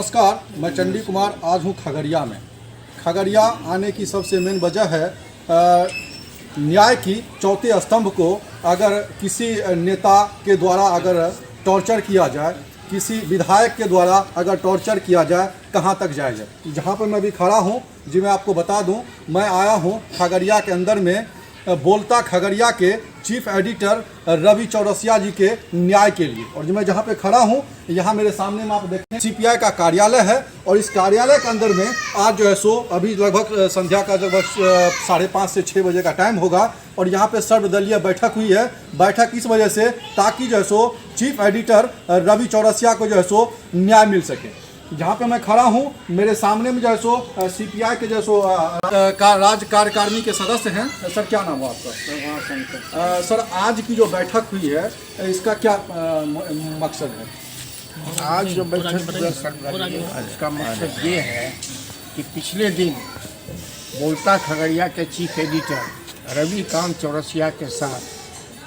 नमस्कार, मैं चंडी कुमार आज हूँ खगड़िया में। खगड़िया आने की सबसे मेन वजह है न्याय की चौथे स्तंभ को अगर किसी नेता के द्वारा अगर टॉर्चर किया जाए, किसी विधायक के द्वारा अगर टॉर्चर किया जाए, कहाँ तक जाएगा। जहाँ पर मैं भी खड़ा हूँ जी, मैं आपको बता दूँ, मैं आया हूँ खगड़िया के अंदर में बोलता खगड़िया के चीफ एडिटर रवि चौरसिया जी के न्याय के लिए। और जो मैं जहाँ पे खड़ा हूँ, यहाँ मेरे सामने में आप देखें सीपीआई का कार्यालय है। और इस कार्यालय के अंदर में आज जो है सो अभी लगभग संध्या का लगभग 5:30 से 6 बजे का टाइम होगा। और यहाँ पे सर्वदलीय बैठक हुई है। बैठक इस वजह से ताकि जो है सो चीफ एडिटर रवि चौरसिया को जो है सो न्याय मिल सके। जहाँ पे मैं खड़ा हूँ, मेरे सामने में जो है सो सीपीआई के जो सो राज्य कार्यकारिणी के सदस्य हैं। सर, क्या नाम है आपका? सर, आज की जो बैठक हुई है इसका क्या मकसद है? आज जो बैठक इसका मकसद ये है कि पिछले दिन बोलता खगड़िया के चीफ एडिटर रवि चौरसिया के साथ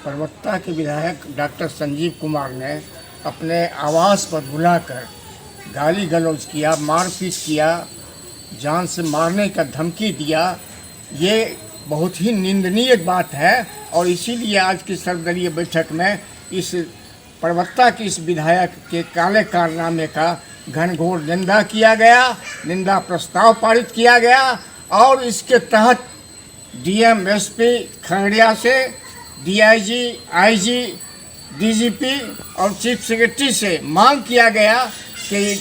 परबत्ता के विधायक डॉक्टर संजीव कुमार ने अपने आवास पर बुलाकर गाली गलौज किया, मारपीट किया, जान से मारने का धमकी दिया। ये बहुत ही निंदनीय बात है और इसीलिए आज की सर्वदलीय बैठक में इस परबत्ता के इस विधायक के काले कारनामे का घनघोर निंदा किया गया, निंदा प्रस्ताव पारित किया गया। और इसके तहत डीएम एसपी खगड़िया से डीआईजी, आईजी, डीजीपी और चीफ सेक्रेटरी से मांग किया गया कि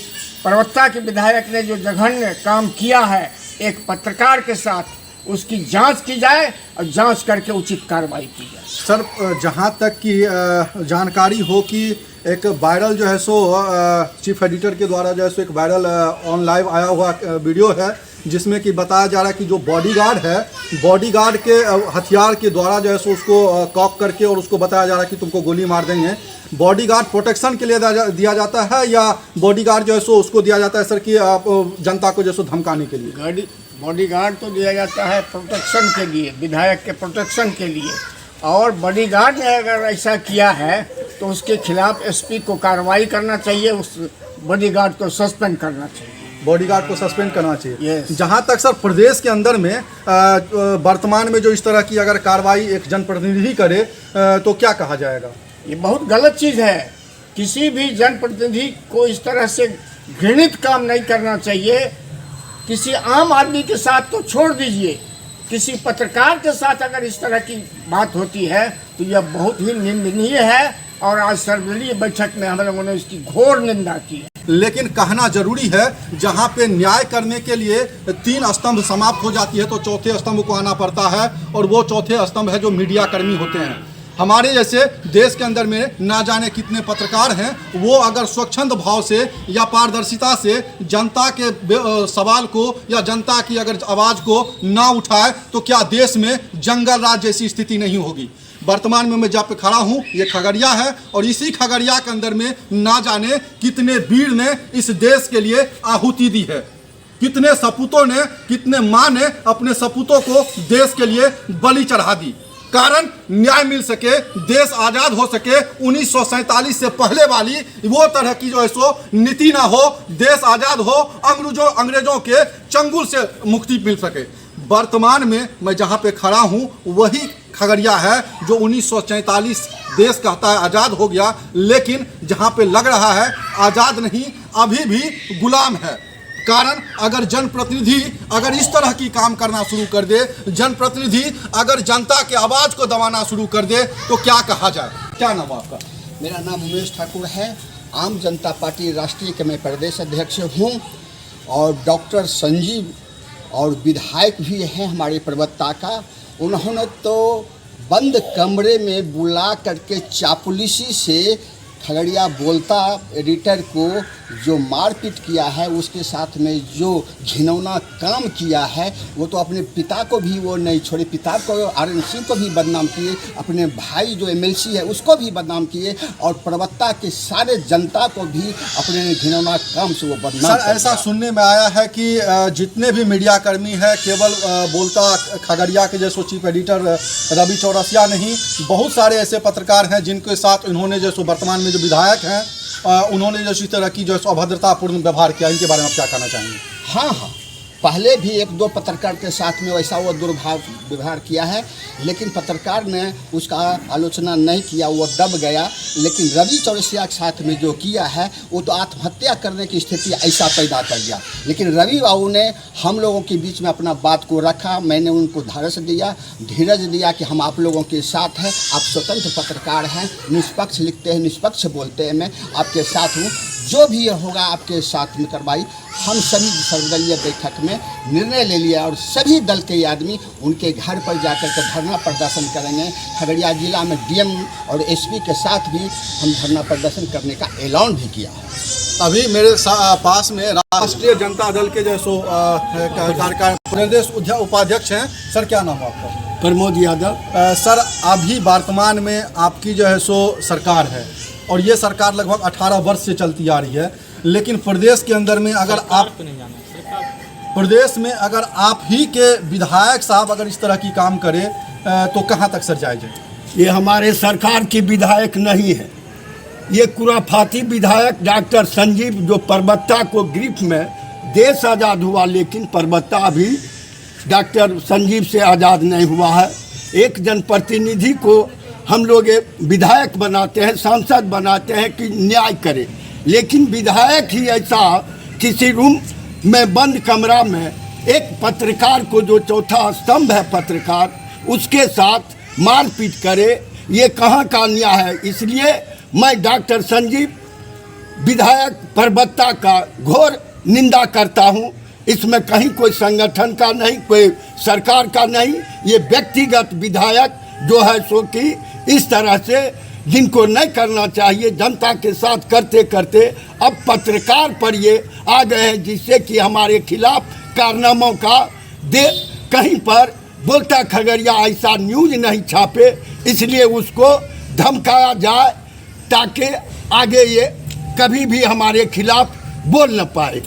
परबत्ता के विधायक ने जो जघन्य काम किया है एक पत्रकार के साथ, उसकी जांच की जाए और जांच करके उचित कार्रवाई की जाए। सर, जहां तक कि जानकारी हो कि एक वायरल जो है सो चीफ एडिटर के द्वारा जो है सो एक वायरल ऑन लाइव आया हुआ वीडियो है, जिसमें कि बताया जा रहा है कि जो बॉडीगार्ड है, बॉडीगार्ड के हथियार के द्वारा जो है सो उसको कॉक करके और उसको बताया जा रहा है कि तुमको गोली मार देंगे। बॉडीगार्ड प्रोटेक्शन के लिए दिया जाता है या बॉडीगार्ड जो है सो उसको दिया जाता है सर कि जनता को जो है सो धमकाने के लिए? बॉडीगार्ड तो दिया जाता है प्रोटेक्शन के लिए, विधायक के प्रोटेक्शन के लिए। और बॉडीगार्ड ने अगर ऐसा किया है तो उसके खिलाफ एसपी को कार्रवाई करना चाहिए, उस बॉडीगार्ड को सस्पेंड करना चाहिए। बॉडीगार्ड को सस्पेंड करना चाहिए। yes. जहाँ तक सर प्रदेश के अंदर में वर्तमान में जो इस तरह की अगर कार्रवाई एक जनप्रतिनिधि करे तो क्या कहा जाएगा? ये बहुत गलत चीज़ है। किसी भी जनप्रतिनिधि को इस तरह से घृणित काम नहीं करना चाहिए। किसी आम आदमी के साथ तो छोड़ दीजिए, किसी पत्रकार के साथ अगर इस तरह की बात होती है तो यह बहुत ही निंदनीय है। और आज सर्वदलीय बैठक में हम लोगों ने इसकी घोर निंदा की है। लेकिन कहना जरूरी है, जहां पे न्याय करने के लिए 3 स्तंभ समाप्त हो जाती है तो चौथे स्तंभ को आना पड़ता है। और वो चौथे स्तंभ है जो मीडिया कर्मी होते हैं। हमारे जैसे देश के अंदर में ना जाने कितने पत्रकार हैं, वो अगर स्वच्छंद भाव से या पारदर्शिता से जनता के सवाल को या जनता की अगर आवाज़ को ना उठाए तो क्या देश में जंगल राज जैसी स्थिति नहीं होगी। वर्तमान में मैं जहाँ पे खड़ा हूँ ये खगड़िया है और इसी खगड़िया के अंदर में ना जाने कितने वीर ने इस देश के लिए आहुति दी है, कितने सपूतों ने, कितने माँ ने अपने सपूतों को देश के लिए बलि चढ़ा दी, कारण न्याय मिल सके, देश आज़ाद हो सके। 1947 से पहले वाली वो तरह की जो है सो नीति ना हो, देश आज़ाद हो, अंग्रेजों के चंगुल से मुक्ति मिल सके। वर्तमान में मैं जहाँ पे खड़ा हूँ वही खगड़िया है जो 1947 देश कहता है आज़ाद हो गया, लेकिन जहाँ पे लग रहा है आज़ाद नहीं, अभी भी गुलाम है। कारण अगर जनप्रतिनिधि अगर इस तरह की काम करना शुरू कर दे, जनप्रतिनिधि अगर जनता के आवाज़ को दबाना शुरू कर दे तो क्या कहा जाए? क्या नाम आपका? मेरा नाम उमेश ठाकुर है। आम जनता पार्टी राष्ट्रीय के मैं प्रदेश अध्यक्ष हूँ। और डॉक्टर संजीव और विधायक भी हैं हमारे परबत्ता का, उन्होंने तो बंद कमरे में बुला करके चापुलिसी से खगड़िया बोलता एडिटर को जो मारपीट किया है, उसके साथ में जो घिनौना काम किया है, वो तो अपने पिता को भी वो नहीं छोड़े, पिता को RN सिंह को भी बदनाम किए, अपने भाई जो MLC है उसको भी बदनाम किए और परबत्ता के सारे जनता को भी अपने घिनौना काम से वो बदनाम। सर, ऐसा सुनने में आया है कि जितने भी मीडिया कर्मी हैं केवल बोलता खगड़िया के जैसो चीफ एडिटर रवि चौरसिया नहीं, बहुत सारे ऐसे पत्रकार हैं जिनके साथ इन्होंने जैसो वर्तमान में जो विधायक हैं उन्होंने जो इस तरह की जो अभद्रतापूर्ण व्यवहार किया, इनके बारे में आप क्या कहना चाहेंगे? हाँ हाँ, पहले भी एक दो पत्रकार के साथ में वैसा वो दुर्भाव व्यवहार किया है, लेकिन पत्रकार ने उसका आलोचना नहीं किया, वो दब गया। लेकिन रवि चौरसिया के साथ में जो किया है वो तो आत्महत्या करने की स्थिति ऐसा पैदा कर दिया। लेकिन रवि बाबू ने हम लोगों के बीच में अपना बात को रखा, मैंने उनको धारस दिया, धीरज दिया कि हम आप लोगों के साथ हैं, आप स्वतंत्र पत्रकार हैं, निष्पक्ष लिखते हैं, निष्पक्ष बोलते हैं, मैं आपके साथ हूँ, जो भी होगा आपके साथ में करवाई। हम सभी सर्वदलीय बैठक में निर्णय ले लिया और सभी दल के आदमी उनके घर पर जाकर के धरना प्रदर्शन करेंगे। खगड़िया जिला में डीएम और एसपी के साथ भी हम धरना प्रदर्शन करने का ऐलान भी किया है। अभी मेरे पास में राष्ट्रीय जनता दल के जो सो प्रदेश उपाध्यक्ष हैं। सर क्या नाम है आपका? प्रमोद यादव। सर अभी वर्तमान में आपकी जो है सो सरकार है और ये सरकार लगभग 18 वर्ष से चलती आ रही है, लेकिन प्रदेश के अंदर में अगर आप प्रदेश में अगर आप ही के विधायक साहब अगर इस तरह की काम करें तो कहाँ तक सर जाएंगे? ये हमारे सरकार की विधायक नहीं है, ये खुराफाती विधायक डॉक्टर संजीव, जो परबत्ता को गिरफ्त में देश आज़ाद हुआ, लेकिन परबत्ता अभी डॉक्टर संजीव से आज़ाद नहीं हुआ है। एक जनप्रतिनिधि को हम लोग विधायक बनाते हैं, सांसद बनाते हैं कि न्याय करे, लेकिन विधायक ही ऐसा किसी रूम में बंद कमरा में एक पत्रकार को, जो चौथा स्तंभ है पत्रकार, उसके साथ मारपीट करे, ये कहाँ का न्याय है। इसलिए मैं डॉक्टर संजीव विधायक परबत्ता का घोर निंदा करता हूँ। इसमें कहीं कोई संगठन का नहीं, कोई सरकार का नहीं, ये व्यक्तिगत विधायक जो है सो कि इस तरह से जिनको नहीं करना चाहिए, जनता के साथ करते करते अब पत्रकार पर ये आ गए हैं, जिससे कि हमारे खिलाफ कारनामों का कहीं पर बोलता खगड़िया ऐसा न्यूज नहीं छापे, इसलिए उसको धमकाया जाए ताकि आगे ये कभी भी हमारे खिलाफ बोल न पाए।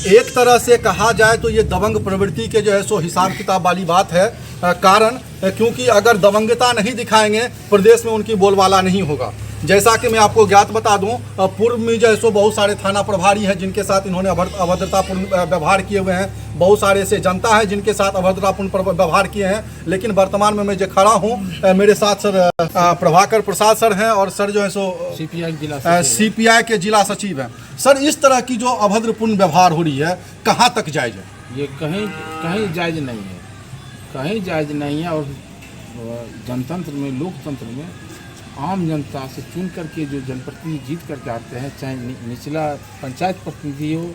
एक तरह से कहा जाए तो ये दबंग प्रवृत्ति के जो है सो हिसाब किताब वाली बात है। कारण क्योंकि अगर दबंगता नहीं दिखाएंगे प्रदेश में उनकी बोलबाला नहीं होगा। जैसा कि मैं आपको ज्ञात बता दूं, पूर्व में जो है सो बहुत सारे थाना प्रभारी हैं जिनके साथ इन्होंने अभद्रतापूर्ण व्यवहार किए हुए हैं, बहुत सारे ऐसे जनता है जिनके साथ अभद्रतापूर्ण व्यवहार किए हैं। लेकिन वर्तमान में मैं जो खड़ा हूं, मेरे साथ सर प्रभाकर प्रसाद सर हैं और सर जो है सो सीपीआई के जिला सचिव हैं। सर इस तरह की जो अभद्रपूर्ण व्यवहार हो रही है कहाँ तक जायज है? ये कहीं जायज नहीं है, कहीं जायज नहीं है। और जनतंत्र में, लोकतंत्र में आम जनता से चुन करके जो जनप्रतिनिधि जीत करके आते हैं, चाहे निचला पंचायत प्रतिनिधि हो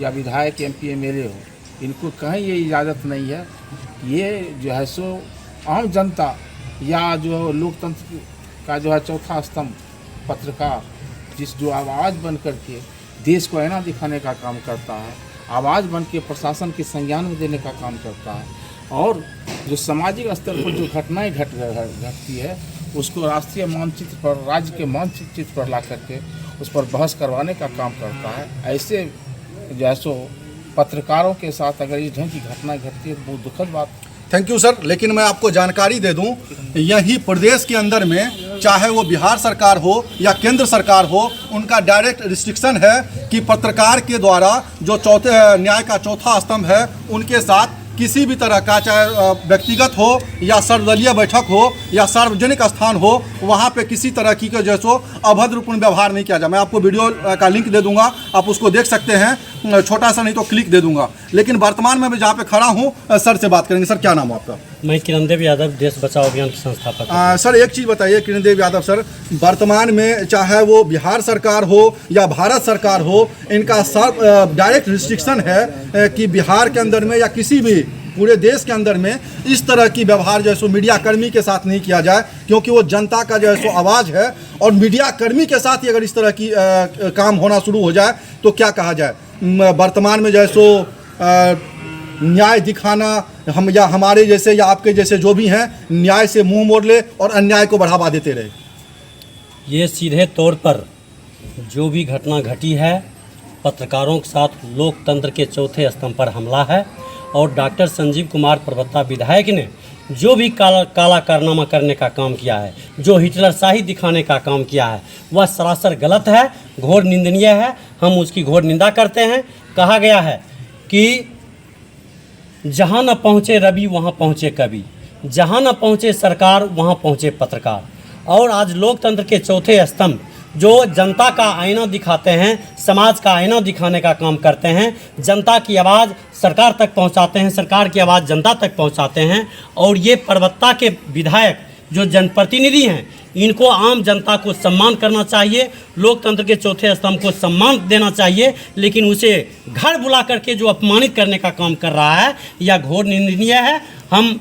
या विधायक MP MLA हो, इनको कहीं ये इजाज़त नहीं है। ये जो है सो आम जनता या जो लोकतंत्र का जो है चौथा स्तंभ पत्रकार, जो आवाज़ बन करके देश को ऐना दिखाने का काम करता है, आवाज़ बन के प्रशासन के संज्ञान में देने का काम करता है, और जो सामाजिक स्तर पर जो घटनाएं घटती है उसको राष्ट्रीय मानचित्र पर, राज्य के मानचित्र पर ला करके उस पर बहस करवाने का काम करता है। ऐसे जैसो पत्रकारों के साथ अगर इस ढंग की घटनाएं घटती है तो बहुत दुखद बात। Thank you sir. लेकिन मैं आपको जानकारी दे दूं, यही प्रदेश के अंदर में चाहे वो बिहार सरकार हो या केंद्र सरकार हो, उनका डायरेक्ट रिस्ट्रिक्शन है कि पत्रकार के द्वारा जो न्याय का चौथा स्तंभ है उनके साथ किसी भी तरह का, चाहे व्यक्तिगत हो या सर्वदलीय बैठक हो या सार्वजनिक स्थान हो, वहाँ पे किसी तरह की जैसो अभद्रपूर्ण व्यवहार नहीं किया जाए। मैं आपको वीडियो का लिंक दे दूंगा, आप उसको देख सकते हैं, छोटा सा नहीं तो क्लिक दे दूंगा। लेकिन वर्तमान में मैं जहाँ पे खड़ा हूँ, सर से बात करेंगे। सर क्या नाम है आपका? मैं किरणदेव यादव, देश बचाओ अभियान के संस्थापक। सर एक चीज़ बताइए किरणदेव यादव सर, वर्तमान में चाहे वो बिहार सरकार हो या भारत सरकार हो, इनका डायरेक्ट रिस्ट्रिक्शन है कि बिहार के अंदर में या किसी भी पूरे देश के अंदर में इस तरह की व्यवहार जो है सो मीडिया कर्मी के साथ नहीं किया जाए, क्योंकि वो जनता का जो है सो आवाज़ है। और मीडिया कर्मी के साथ ही अगर इस तरह की काम होना शुरू हो जाए तो क्या कहा जाए, वर्तमान में जो है सो न्याय दिखाना, हम या हमारे जैसे या आपके जैसे जो भी हैं, न्याय से मुंह मोड़ ले और अन्याय को बढ़ावा देते रहे। ये सीधे तौर पर जो भी घटना घटी है, पत्रकारों के साथ लोकतंत्र के चौथे स्तंभ पर हमला है और डॉक्टर संजीव कुमार प्रवक्ता विधायक ने जो भी काला कारनामा करने का काम किया है, जो हिटलरशाही दिखाने का काम किया है, वह सरासर गलत है, घोर निंदनीय है। हम उसकी घोर निंदा करते हैं। कहा गया है कि जहाँ न पहुँचे रवि वहाँ पहुँचे कवि, जहाँ न पहुँचे सरकार वहाँ पहुँचे पत्रकार। और आज लोकतंत्र के चौथे स्तंभ जो जनता का आईना दिखाते हैं, समाज का आईना दिखाने का काम करते हैं, जनता की आवाज़ सरकार तक पहुंचाते हैं, सरकार की आवाज़ जनता तक पहुंचाते हैं। और ये परबत्ता के विधायक जो जनप्रतिनिधि हैं, इनको आम जनता को सम्मान करना चाहिए, लोकतंत्र के चौथे स्तंभ को सम्मान देना चाहिए। लेकिन उसे घर बुला करके जो अपमानित करने का काम कर रहा है, यह घोर निंदनीय है। हम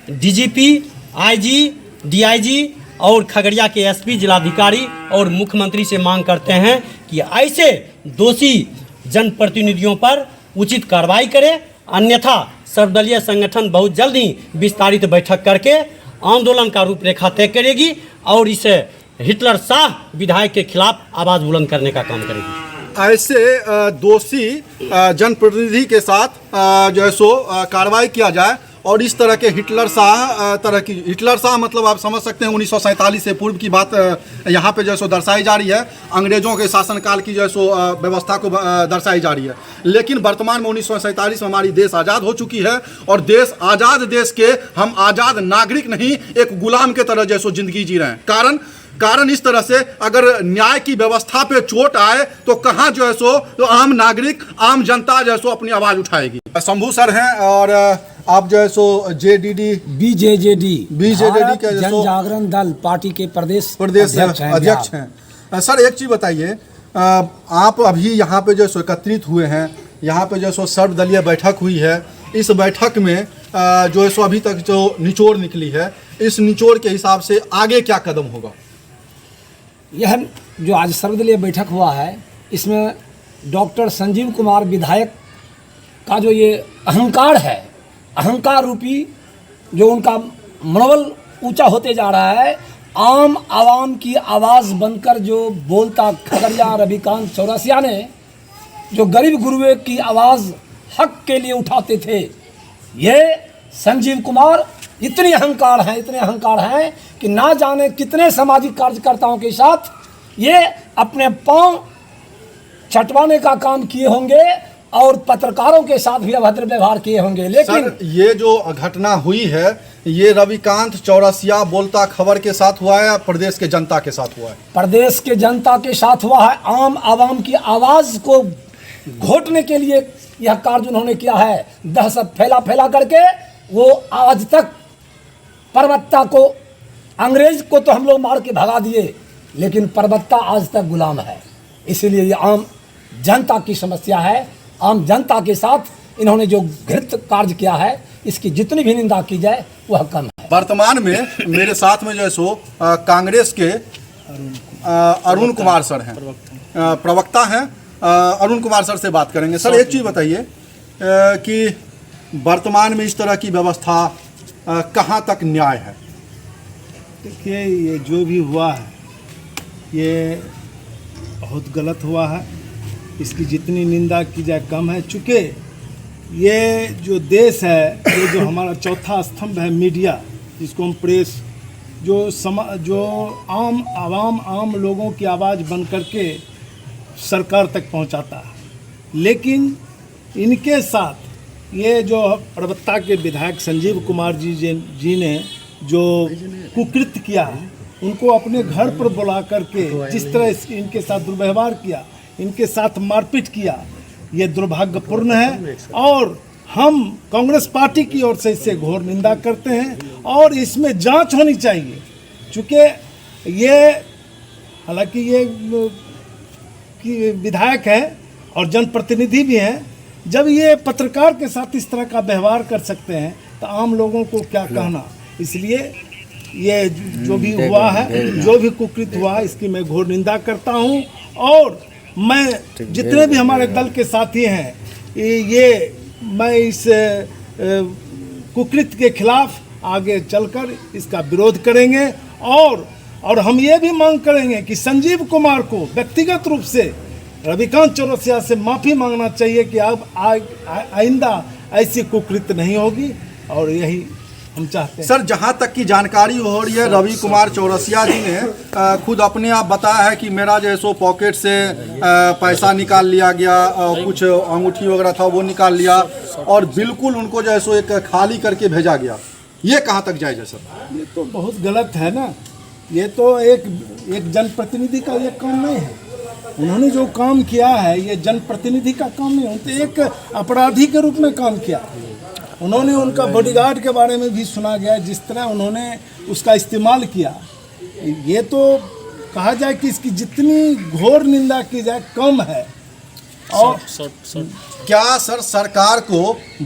डीजीपी, आईजी, डीआईजी और खगड़िया के एसपी, जिलाधिकारी और मुख्यमंत्री से मांग करते हैं कि ऐसे दोषी जनप्रतिनिधियों पर उचित कार्रवाई करें, अन्यथा सर्वदलीय संगठन बहुत जल्द ही विस्तारित बैठक करके आंदोलन का रूपरेखा तय करेगी और इसे हिटलर शाह विधायक के खिलाफ आवाज़ बुलंद करने का काम करेगी। ऐसे दोषी जनप्रतिनिधि के साथ जो है सो कार्रवाई किया जाए और इस तरह के हिटलर शाह मतलब आप समझ सकते हैं 1947 से पूर्व की बात यहाँ पे जो है सो दर्शाई जा रही है। अंग्रेजों के शासनकाल की जो है सो व्यवस्था को दर्शाई जा रही है। लेकिन वर्तमान में 1947 में हमारी देश आज़ाद हो चुकी है और आज़ाद देश के हम आज़ाद नागरिक नहीं, एक गुलाम के तरह जो है सो जिंदगी जी रहे हैं। कारण इस तरह से अगर न्याय की व्यवस्था पे चोट आए तो कहाँ जो है सो तो आम नागरिक, आम जनता जो है सो अपनी आवाज़ उठाएगी। शंभू सर हैं और आप जो है सो बीजेजेडी के जन जागरण दल पार्टी के प्रदेश अध्यक्ष हैं। सर एक चीज़ बताइए, आप अभी यहाँ पे जो सो एकत्रित हुए हैं, यहाँ पे जो सो सर्वदलीय बैठक हुई है, इस बैठक में जो है सो अभी तक जो निचोड़ निकली है, इस निचोड़ के हिसाब से आगे क्या कदम होगा? यह जो आज सर्वदलीय बैठक हुआ है, इसमें डॉक्टर संजीव कुमार विधायक का जो ये अहंकार है, अहंकार रूपी जो उनका मनोबल ऊंचा होते जा रहा है, आम आवाम की आवाज़ बनकर जो बोलता खगड़िया रविकांत चौरसिया ने जो गरीब गुरुए की आवाज़ हक के लिए उठाते थे, ये संजीव कुमार इतने अहंकार हैं कि ना जाने कितने सामाजिक कार्यकर्ताओं के साथ ये अपने पांव छटवाने का काम किए होंगे और पत्रकारों के साथ भी अभद्र व्यवहार किए होंगे। लेकिन सर, ये जो घटना हुई है, ये रविकांत चौरसिया बोलता खबर के साथ हुआ है या प्रदेश के जनता के साथ हुआ है? प्रदेश के जनता के साथ हुआ है। आम आवाम की आवाज़ को घोटने के लिए यह कार्य उन्होंने किया है। दहशत फैला करके वो आज तक परबत्ता को, अंग्रेज को तो हम लोग मार के भगा दिए, लेकिन परबत्ता आज तक गुलाम है। इसीलिए ये आम जनता की समस्या है। आम जनता के साथ इन्होंने जो घृत कार्य किया है, इसकी जितनी भी निंदा की जाए वह कम है। वर्तमान में मेरे साथ में जो है सो कांग्रेस के अरुण कुमार सर हैं, प्रवक्ता हैं। अरुण कुमार सर से बात करेंगे। सर एक चीज़ बताइए कि वर्तमान में इस तरह की व्यवस्था कहाँ तक न्याय है? देखिए, ये जो भी हुआ है ये बहुत गलत हुआ है। इसकी जितनी निंदा की जाए कम है। चूँकि ये जो देश है, ये जो हमारा चौथा स्तंभ है मीडिया, जिसको हम प्रेस, जो आम आवाम, आम लोगों की आवाज़ बन करके सरकार तक पहुंचाता है। लेकिन इनके साथ ये जो प्रवक्ता के विधायक संजीव कुमार जी ने जो कुकृत्य किया, उनको अपने घर पर बुला करके जिस तरह इनके साथ दुर्व्यवहार किया, इनके साथ मारपीट किया, ये दुर्भाग्यपूर्ण है। और हम कांग्रेस पार्टी की ओर से इससे घोर निंदा करते हैं और इसमें जांच होनी चाहिए। चूँकि ये, हालांकि ये विधायक हैं और जनप्रतिनिधि भी हैं, जब ये पत्रकार के साथ इस तरह का व्यवहार कर सकते हैं तो आम लोगों को क्या कहना। इसलिए ये जो भी हुआ है, जो भी कुकृत्य हुआ है, इसकी मैं घोर निंदा करता हूं। और मैं जितने भी हमारे दल के साथी हैं, मैं इस कुकृत्य के खिलाफ आगे चलकर इसका विरोध करेंगे। और हम ये भी मांग करेंगे कि संजीव कुमार को व्यक्तिगत रूप से रविकांत चौरसिया से माफ़ी मांगना चाहिए कि अब आइंदा ऐसी कुकृत्य नहीं होगी, और यही हम चाहते हैं। सर, जहां तक की जानकारी हो रही है, रवि कुमार चौरसिया जी ने खुद अपने आप बताया है कि मेरा जो है सो पॉकेट से पैसा निकाल लिया गया, कुछ अंगूठी वगैरह था वो निकाल लिया, और बिल्कुल उनको जो है सो एक खाली करके भेजा गया। ये कहाँ तक जायज़ है सर? ये तो बहुत गलत है ना। ये तो एक जनप्रतिनिधि का ये काम नहीं है। उन्होंने जो काम किया है ये जनप्रतिनिधि का काम नहीं, उन्होंने एक अपराधी के रूप में काम किया। उन्होंने उनका बॉडीगार्ड के बारे में भी सुना गया, जिस तरह उन्होंने उसका इस्तेमाल किया, ये तो कहा जाए कि इसकी जितनी घोर निंदा की जाए कम है। और क्या सर सरकार को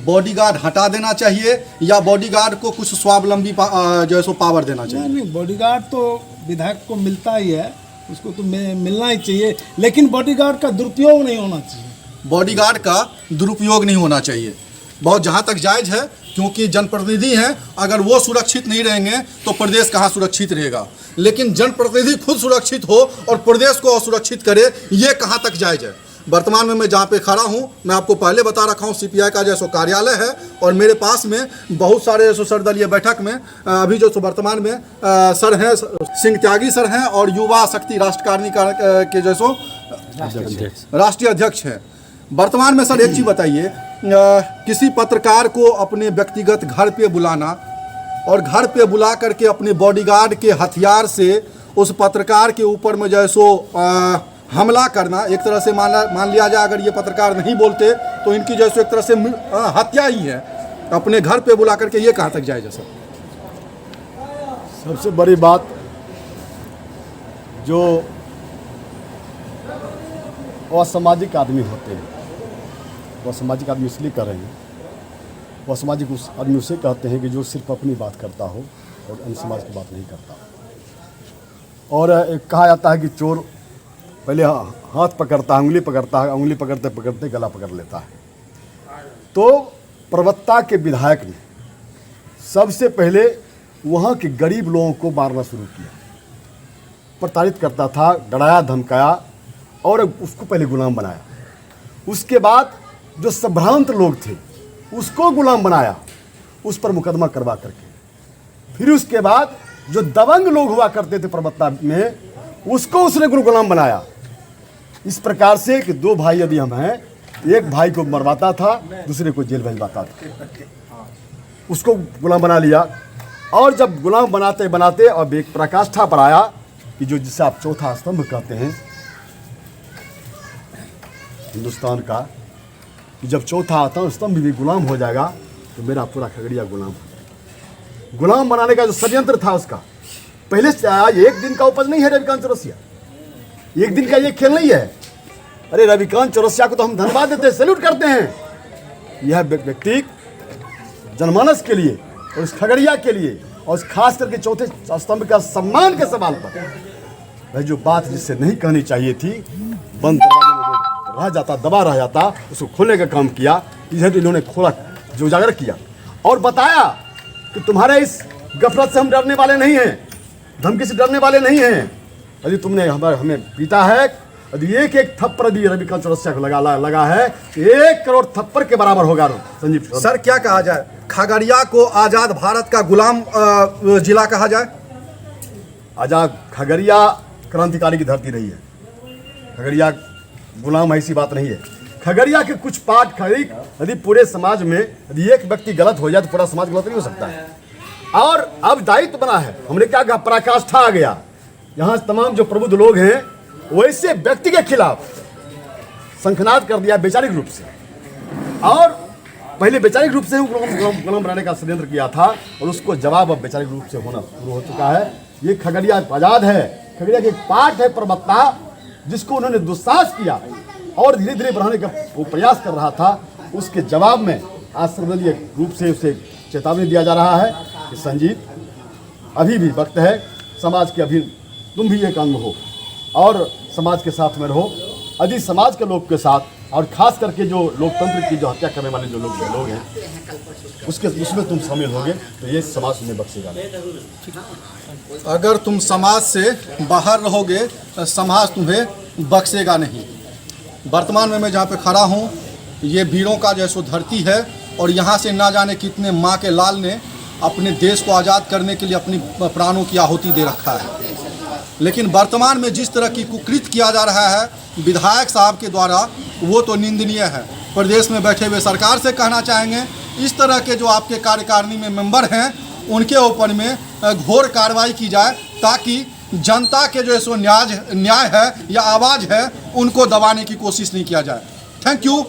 बॉडीगार्ड हटा देना चाहिए या बॉडीगार्ड को कुछ स्वावलंबी जो है सो पावर देना चाहिए? नहीं, बॉडीगार्ड तो विधायक को मिलता ही है, उसको तो मिलना ही चाहिए, लेकिन बॉडीगार्ड का दुरुपयोग नहीं होना चाहिए। बॉडीगार्ड का दुरुपयोग नहीं होना चाहिए, बहुत जहाँ तक जायज़ है, क्योंकि जनप्रतिनिधि हैं, अगर वो सुरक्षित नहीं रहेंगे तो प्रदेश कहाँ सुरक्षित रहेगा। लेकिन जनप्रतिनिधि खुद सुरक्षित हो और प्रदेश को असुरक्षित करे, ये कहाँ तक जायज़ है? वर्तमान में मैं जहाँ पे खड़ा हूँ, मैं आपको पहले बता रखा हूँ, सीपीआई का जैसो कार्यालय है, और मेरे पास में बहुत सारे जैसो सर्वदलीय बैठक में अभी जो वर्तमान में सर हैं, सिंह त्यागी सर हैं, और युवा शक्ति राष्ट्रकारिणी के जैसो राष्ट्रीय अध्यक्ष हैं। वर्तमान में सर एक चीज़ बताइए, किसी पत्रकार को अपने व्यक्तिगत घर पे बुलाना और घर पे बुला करके अपने बॉडीगार्ड के हथियार से उस पत्रकार के ऊपर में जो है सो हमला करना, एक तरह से मान लिया जाए अगर ये पत्रकार नहीं बोलते तो इनकी जो है एक तरह से हत्या ही है, अपने घर पे बुला करके, ये कहाँ तक जायज़ है सर? सबसे बड़ी बात, जो असामाजिक आदमी होते हैं, वो असामाजिक आदमी इसलिए कर रहे हैं, वो असामाजिक उस आदमी उसे कहते हैं कि जो सिर्फ अपनी बात करता हो और अन्य समाज की बात नहीं करता। और कहा जाता है कि चोर पहले हाथ पकड़ता है, उंगली पकड़ता है, उंगली पकड़ते पकड़ते गला पकड़ लेता है। तो प्रवक्ता के विधायक ने सबसे पहले वहाँ के गरीब लोगों को मारना शुरू किया, प्रताड़ित करता था, डराया धमकाया और उसको पहले गुलाम बनाया। उसके बाद जो संभ्रांत लोग थे उसको गुलाम बनाया, उस पर मुकदमा करवा करके। फिर उसके बाद जो दबंग लोग हुआ करते थे प्रवक्ता में, उसको उसने गुलाम बनाया। इस प्रकार से कि दो भाई यदि हम हैं, एक भाई को मरवाता था, दूसरे को जेल भिजवाता था, उसको गुलाम बना लिया। और जब गुलाम बनाते बनाते अब एक पराकाष्ठा पर आया कि जो जिसे आप चौथा स्तंभ कहते हैं हिंदुस्तान का, कि जब चौथा स्तंभ भी गुलाम हो जाएगा तो मेरा पूरा खगड़िया गुलाम हो जाएगा। गुलाम बनाने का जो षड्यंत्र था उसका पहले से आया, एक दिन का उपज नहीं है रविकांत चौरसिया, एक दिन का ये खेल नहीं है। अरे रविकांत चौरसिया को तो हम धन्यवाद देते हैं, सैल्यूट करते हैं। यह व्यक्ति जनमानस के लिए और इस खगड़िया के लिए और खास करके चौथे स्तंभ का सम्मान के सवाल पर वह जो बात जिससे नहीं कहनी चाहिए थी, बंद दरवाजे में वो रह जाता, दबा रह जाता, उसको खोलने का काम किया। इधर इन्होंने खोला, जो उजागर किया और बताया कि तुम्हारे इस गफलत से हम डरने वाले नहीं हैं, धमकी से डरने वाले नहीं हैं। यदि तुमने हमें पीटा है, यदि एक एक थप्पड़ यदि रविकांत चौरसिया को लगा है, 1 करोड़ थप्पड़ के बराबर होगा। संजीव सर, क्या कहा जाए, खगड़िया को आज़ाद भारत का गुलाम जिला कहा जाए? आज़ाद खगड़िया क्रांतिकारी की धरती रही है, खगड़िया गुलाम ऐसी बात नहीं है। खगड़िया के कुछ पार्ट यदि पूरे समाज में यदि एक व्यक्ति गलत हो जाए तो पूरा समाज गलत नहीं हो सकता है। और अब दायित्व बना है, हमने क्या कहा, पराकाष्ठा आ गया। यहाँ तमाम जो प्रबुद्ध लोग हैं वैसे व्यक्ति के खिलाफ शंखनाद कर दिया वैचारिक रूप से, और पहले वैचारिक रूप से गुलाम बनाने का षड्यंत्र किया था और उसको जवाब अब वैचारिक रूप से होना शुरू हो चुका है। ये खगड़िया आज़ाद है, खगड़िया के एक पार्ट है प्रवक्ता, जिसको उन्होंने दुस्साहस किया और धीरे धीरे बढ़ाने का वो प्रयास कर रहा था। उसके जवाब में आज सर्वदलीय रूप से उसे चेतावनी दिया जा रहा है कि संजीव, अभी भी वक्त है, समाज के अभी तुम भी एक अंग हो और समाज के साथ में रहो। यदि समाज के लोग के साथ और खास करके जो लोकतंत्र की जो हत्या करने वाले जो लोग हैं उसमें तुम शामिल होगे तो ये समाज तुम्हें बख्शेगा नहीं। अगर तुम समाज से बाहर रहोगे समाज तुम्हें बख्शेगा नहीं। वर्तमान में मैं जहाँ पे खड़ा हूँ, ये वीरों का जैसो धरती है, और यहाँ से ना जाने कितने माँ के लाल ने अपने देश को आज़ाद करने के लिए अपनी प्राणों की आहुति दे रखा है। लेकिन वर्तमान में जिस तरह की कुकृत किया जा रहा है विधायक साहब के द्वारा, वो तो निंदनीय है। प्रदेश में बैठे हुए सरकार से कहना चाहेंगे, इस तरह के जो आपके कार्यकारिणी में मेंबर हैं उनके ऊपर में घोर कार्रवाई की जाए, ताकि जनता के जो सो न्याय है या आवाज़ है उनको दबाने की कोशिश नहीं किया जाए। Thank you.